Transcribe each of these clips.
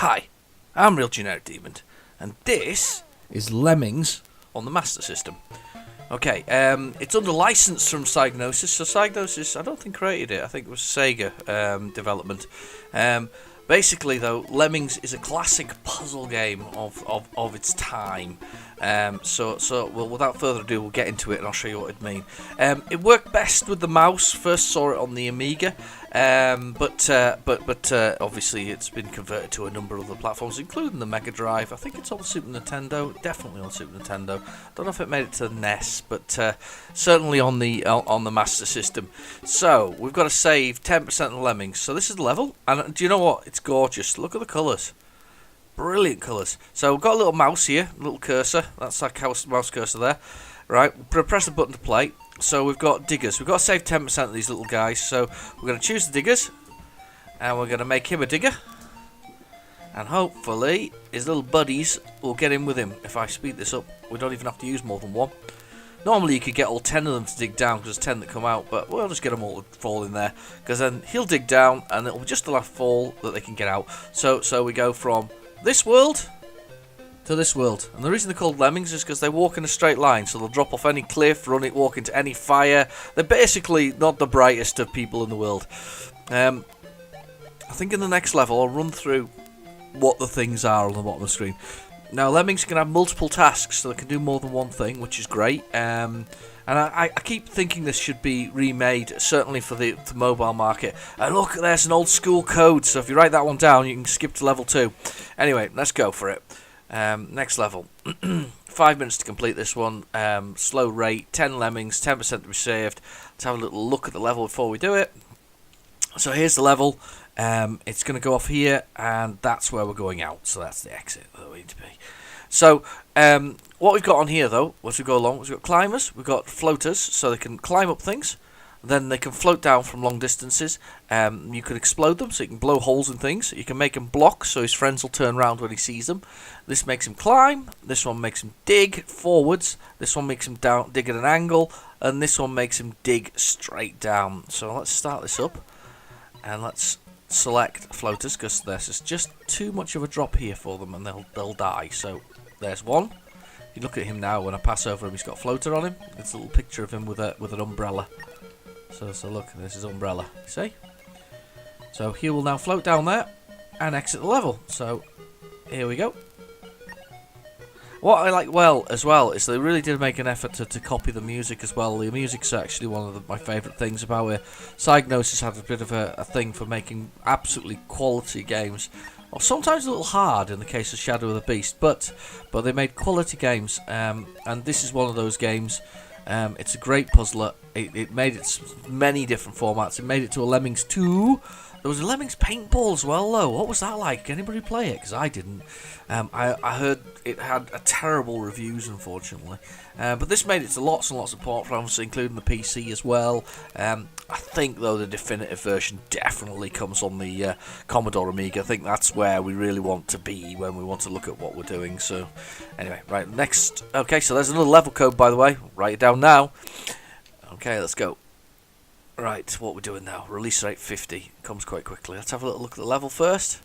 Hi, I'm Real Generic Demon, and this is Lemmings on the Master System. Okay, it's under license from Psygnosis, so Psygnosis, I don't think created it, I think it was Sega development. Basically though, Lemmings is a classic puzzle game of its time. Well, without further ado, we'll get into it and I'll show you what it means. It worked best with the mouse. First saw it on the Amiga, but obviously it's been converted to a number of other platforms, including the Mega Drive. I think it's on Super Nintendo, definitely on Super Nintendo. Don't know if it made it to the NES, but certainly on the Master System. So we've got to save 10% of the Lemmings. So this is the level, and do you know what? It's gorgeous. Look at the colours. Brilliant colours. So we've got a little mouse here, a little cursor. That's our mouse cursor there. Right, press the button to play. So we've got diggers. We've got to save 10% of these little guys. So we're going to choose the diggers, and we're going to make him a digger. And hopefully his little buddies will get in with him. If I speed this up, we don't even have to use more than one. Normally you could get all 10 of them to dig down because there's 10 that come out, but we'll just get them all to fall in there, because then he'll dig down and it'll be just enough fall that they can get out. So we go from this world to this world, and the reason they're called Lemmings is because they walk in a straight line, so they'll drop off any cliff, walk into any fire. They're basically not the brightest of people in the world. I think in the next level I'll run through what the things are on the bottom of the screen. Now, Lemmings can have multiple tasks, so they can do more than one thing, which is great. And I keep thinking this should be remade, certainly for the mobile market. And look, there's an old school code, so if you write that one down, you can skip to level 2. Anyway, let's go for it. Next level. 5 minutes to complete this one. Slow rate, 10 Lemmings, 10% to be saved. Let's have a little look at the level before we do it. So here's the level. It's going to go off here, and that's where we're going out. So that's the exit that we need to be. So what we've got on here, though, as we go along, we've got climbers, we've got floaters, so they can climb up things. Then they can float down from long distances. You can explode them, so you can blow holes in things. You can make him block, so his friends will turn around when he sees them. This makes him climb. This one makes him dig forwards. This one makes him dig at an angle. And this one makes him dig straight down. So let's start this up. And let's select floaters, because there's just too much of a drop here for them, and they'll die. So there's one. You look at him now. When I pass over him, he's got a floater on him. There's a little picture of him with an umbrella. So look, this is umbrella. See? So he will now float down there and exit the level. So here we go. What I like as well is they really did make an effort to copy the music as well. The music's actually one of my favourite things about it. Psygnosis had a bit of a thing for making absolutely quality games. Or sometimes a little hard in the case of Shadow of the Beast, but they made quality games, and this is one of those games. It's a great puzzler. It made its many different formats. It made it to a Lemmings 2. There was a Lemmings paintball as well, though. What was that like? Anybody play it? Because I didn't. I heard it had terrible reviews, unfortunately. But this made it to lots and lots of platforms, including the PC as well. I think, though, the definitive version definitely comes on the Commodore Amiga. I think that's where we really want to be when we want to look at what we're doing. So, anyway, right, next. Okay, so there's another level code, by the way. Write it down now. Okay, let's go. Right, what we're doing now. Release rate 50. Comes quite quickly. Let's have a little look at the level first.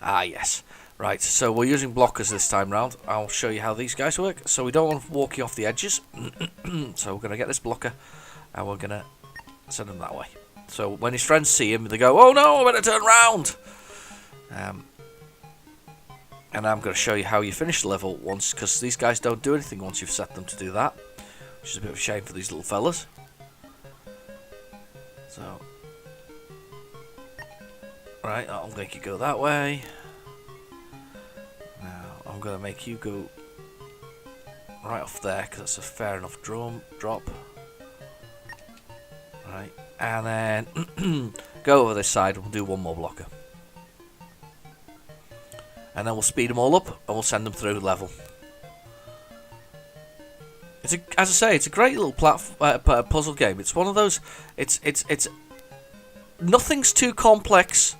Ah, yes. Right, so we're using blockers this time round. I'll show you how these guys work. So we don't want to walk you off the edges. So we're going to get this blocker, and we're going to send him that way. So when his friends see him, they go, "Oh no, I better turn round!" And I'm going to show you how you finish the level once, because these guys don't do anything once you've set them to do that. Which is a bit of a shame for these little fellas. So, right, I'll make you go that way. Now, I'm going to make you go right off there, because that's a fair enough drop. Right, and then go over this side and we'll do one more blocker. And then we'll speed them all up and we'll send them through the level. As I say, it's a great little puzzle game. It's one of those. It's nothing's too complex.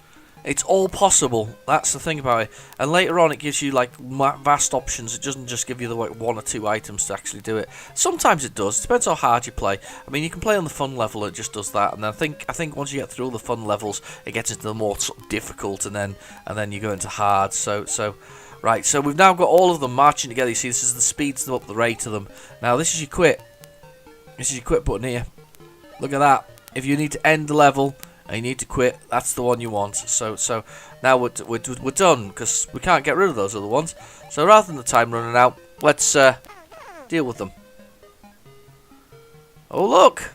It's all possible. That's the thing about it. And later on, it gives you like vast options. It doesn't just give you the like 1 or 2 items to actually do it. Sometimes it does. It depends how hard you play. I mean, you can play on the fun level. It just does that. And I think once you get through all the fun levels, it gets into the more sort of difficult, and then you go into hard. Right. So we've now got all of them marching together. You see, this is the speeds them up, the rate of them. Now this is your quit. This is your quit button here. Look at that. If you need to end the level and you need to quit, that's the one you want. So now we're done, because we can't get rid of those other ones. So rather than the time running out, let's deal with them. Oh look,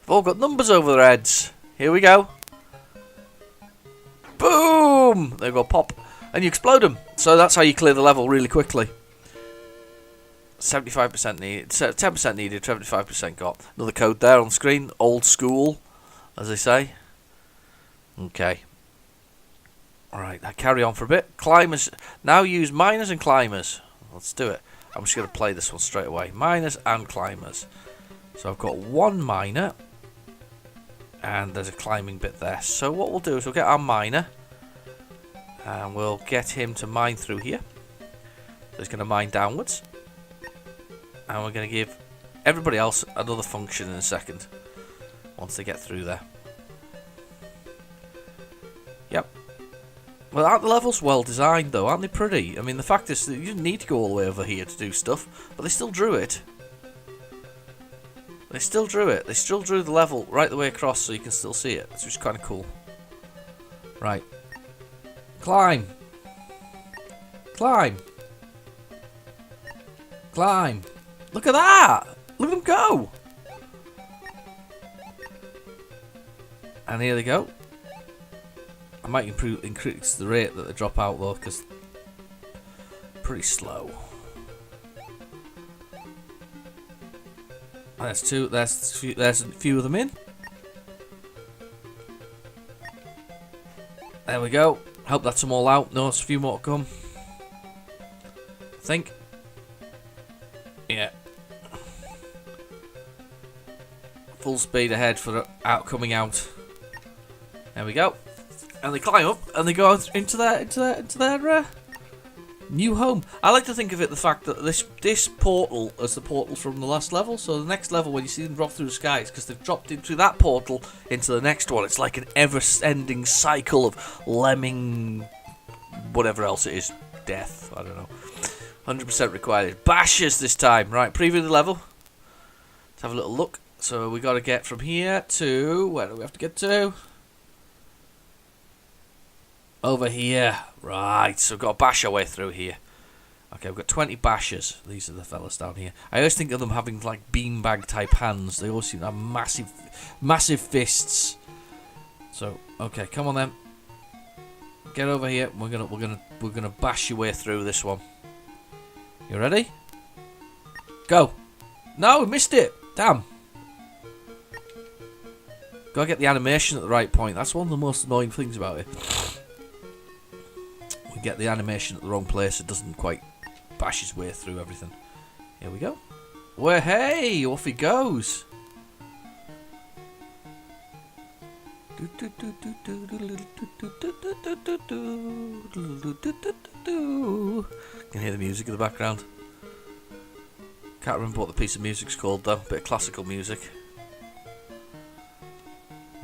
they've all got numbers over their heads. Here we go. Boom! They go pop, and you explode them. So that's how you clear the level really quickly. 75% needed, 10% needed, 75% got. Another code there on the screen, old school, as they say. Okay. Alright, now carry on for a bit. Climbers, now use miners and climbers. Let's do it. I'm just going to play this one straight away. Miners and climbers. So I've got one miner, and there's a climbing bit there. So what we'll do is we'll get our miner, and we'll get him to mine through here. So he's going to mine downwards. And we're going to give everybody else another function in a second, once they get through there. Yep. Well, aren't the levels well designed, though? Aren't they pretty? I mean, the fact is that you didn't need to go all the way over here to do stuff, but they still drew it. They still drew it. They still drew the level right the way across, so you can still see it. It's just kind of cool. Right. Climb. Climb. Climb. Look at that! Look at them go! And here they go. I might increase the rate that they drop out though, because pretty slow. There's two. There's a few of them in. There we go. Hope that's them all out. No, there's a few more to come. I think. Yeah. Full speed ahead for the coming out. There we go. And they climb up and they go out into their new home. I like to think of it the fact that this portal is the portal from the last level. So the next level, when you see them drop through the sky, it's because they've dropped into that portal into the next one. It's like an ever-ending cycle of lemming, whatever else it is, death. I don't know. 100% required. Bashes this time. Right, preview the level. Let's have a little look. So we got to get from here to, where do we have to get to? Over here. Right, so we've got to bash our way through here. Okay, we've got 20 bashers. These are the fellas down here. I always think of them having like beanbag type hands. They always seem to have massive fists. So, okay, come on then. Get over here. We're gonna bash your way through this one. You ready? Go. No, we missed it. Damn. Gotta get the animation at the right point. That's one of the most annoying things about it. We get the animation at the wrong place. It doesn't quite bash his way through everything. Here we go. Well, hey, off he goes. Can hear the music in the background. Can't remember what the piece of music's called though. Bit of classical music.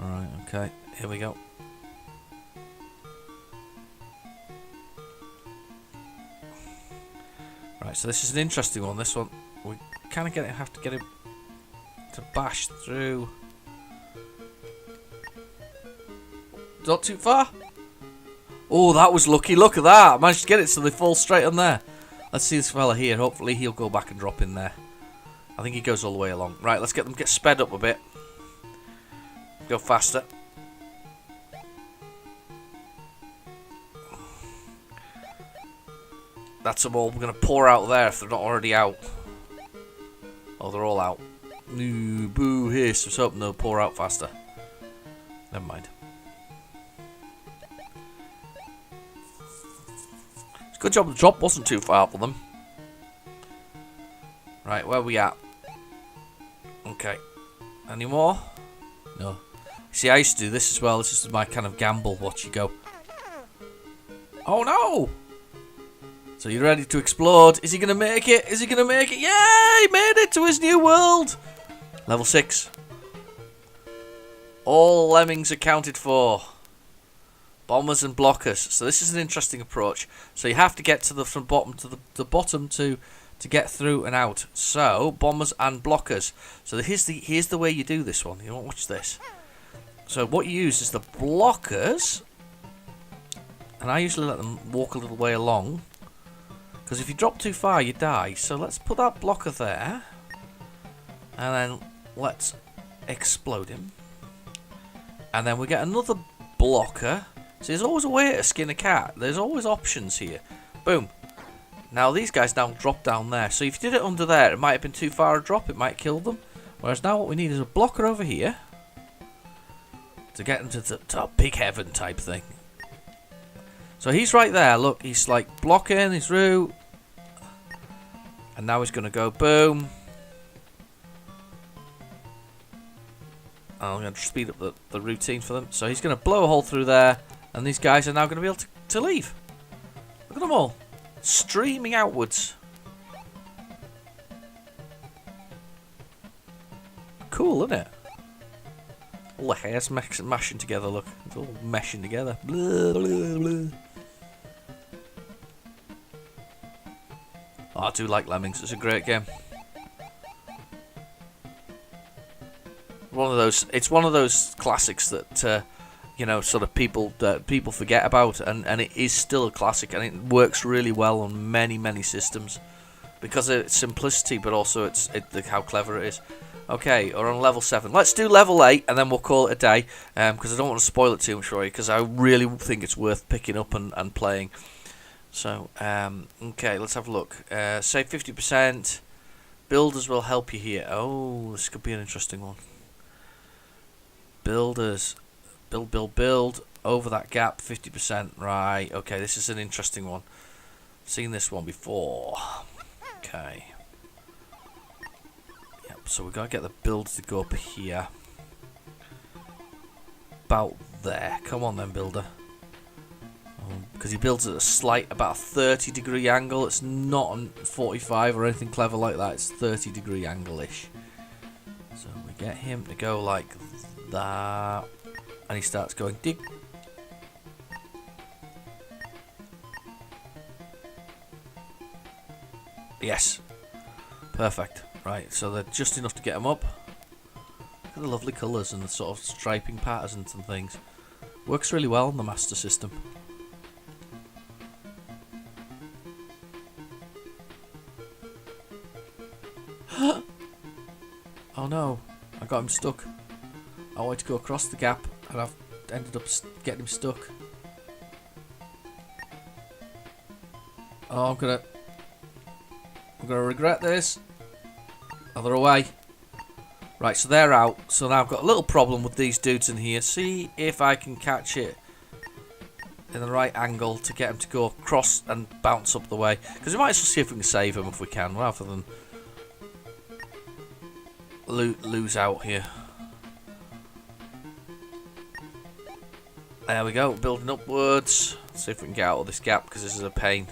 Alright, okay, here we go. Right, so this is an interesting one. This one, we kind of have to get him to bash through. Not too far. Oh, that was lucky. Look at that. I managed to get it so they fall straight on there. Let's see this fella here. Hopefully he'll go back and drop in there. I think he goes all the way along. Right, let's get sped up a bit. Go faster. That's them all. We're going to pour out there if they're not already out. Oh, they're all out. Ooh, boo, hiss. Let's hope they'll pour out faster. Never mind. It's a good job the drop wasn't too far for them. Right, where are we at? Okay. Any more? No. See, I used to do this as well. This is my kind of gamble. Watch you go. Oh no! So you're ready to explode. Is he going to make it? Is he going to make it? Yeah, he made it to his new world. Level 6. All lemmings accounted for. Bombers and blockers. So this is an interesting approach. So you have to get to from bottom to the bottom to get through and out. So bombers and blockers. So here's the way you do this one. You want to watch this. So what you use is the blockers, and I usually let them walk a little way along. Because if you drop too far, you die. So let's put that blocker there. And then let's explode him. And then we get another blocker. So there's always a way to skin a cat. There's always options here. Boom. Now these guys now drop down there. So if you did it under there, it might have been too far a drop. It might kill them. Whereas now what we need is a blocker over here. To get into the big heaven type thing. So he's right there. Look, he's like blocking his route. And now he's going to go boom. I'm going to speed up the routine for them. So he's going to blow a hole through there. And these guys are now going to be able to leave. Look at them all. Streaming outwards. Cool, isn't it? All the hairs mashing together, look. It's all meshing together. Blah, blah, blah. Oh, I do like Lemmings. It's a great game. It's one of those classics that you know, sort of people forget about, and it is still a classic, and it works really well on many systems because of its simplicity, but also how clever it is. Okay, we're on level 7. Let's do level 8, and then we'll call it a day, because I don't want to spoil it too much for you, because I really think it's worth picking up and playing. So, okay, let's have a look. Save 50%. Builders will help you here. Oh, this could be an interesting one. Builders. Build. Over that gap, 50%. Right, okay, this is an interesting one. Seen this one before. Okay. Yep, so we've got to get the builds to go up here. About there. Come on then, builder. Because he builds at about a 30-degree angle. It's not on 45 or anything clever like that. It's 30-degree angle-ish. So we get him to go like that. And he starts going dig. Yes. Perfect. Right, so they're just enough to get them up. Look at the lovely colours and the sort of striping patterns and things. Works really well on the Master System. Oh no, I got him stuck. I wanted to go across the gap and I've ended up getting him stuck. Oh, I'm gonna regret this. Oh, they're away. Right, so they're out. So now I've got a little problem with these dudes in here. See if I can catch it in the right angle to get him to go across and bounce up the way. Because we might as well see if we can save him if we can, rather than lose out here. There we go, building upwards. Let's see if we can get out of this gap, because this is a pain.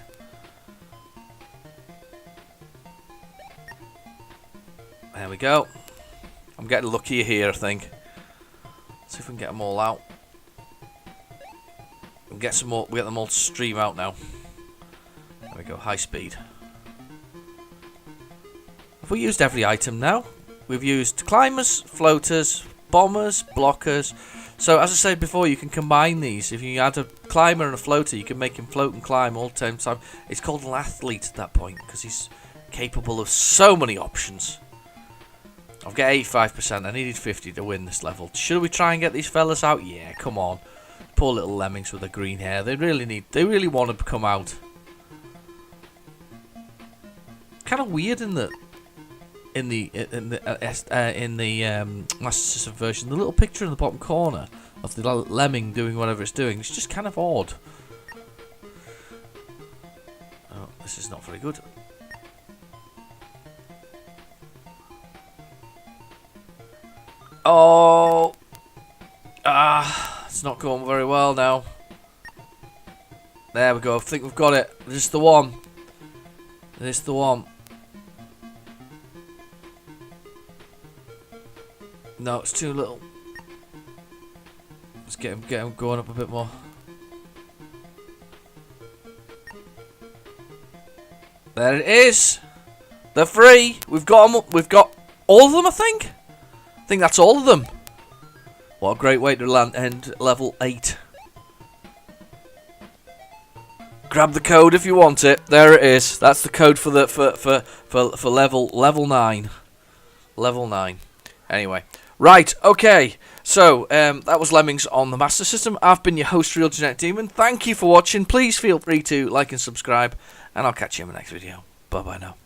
There we go. I'm getting luckier here, I think. Let's see if we can get them all out. We get some more. We get them all to stream out now. There we go, high speed. Have we used every item now? We've used climbers, floaters, bombers, blockers. So as I said before, you can combine these. If you add a climber and a floater, you can make him float and climb all the same time. It's called an athlete at that point, because he's capable of so many options. I've got 85%. I needed 50 to win this level. Should we try and get these fellas out? Yeah, come on. Poor little lemmings with the green hair. They really want to come out. Kind of weird in the Master System version, the little picture in the bottom corner of the lemming doing whatever it's doing. It's just kind of odd. Oh, this is not very good. Oh, It's not going very well now. There we go. I think we've got it. This is the one. This is the one. No, it's too little. Let's get him going up a bit more. There it is. They're free. We've got them. We've got all of them. I think that's all of them. What a great way to end level 8. Grab the code if you want it. There it is. That's the code for the for level 9. Level 9. Anyway, right. Okay. So that was Lemmings on the Master System. I've been your host, Real Genetic Demon. Thank you for watching. Please feel free to like and subscribe, and I'll catch you in the next video. Bye bye now.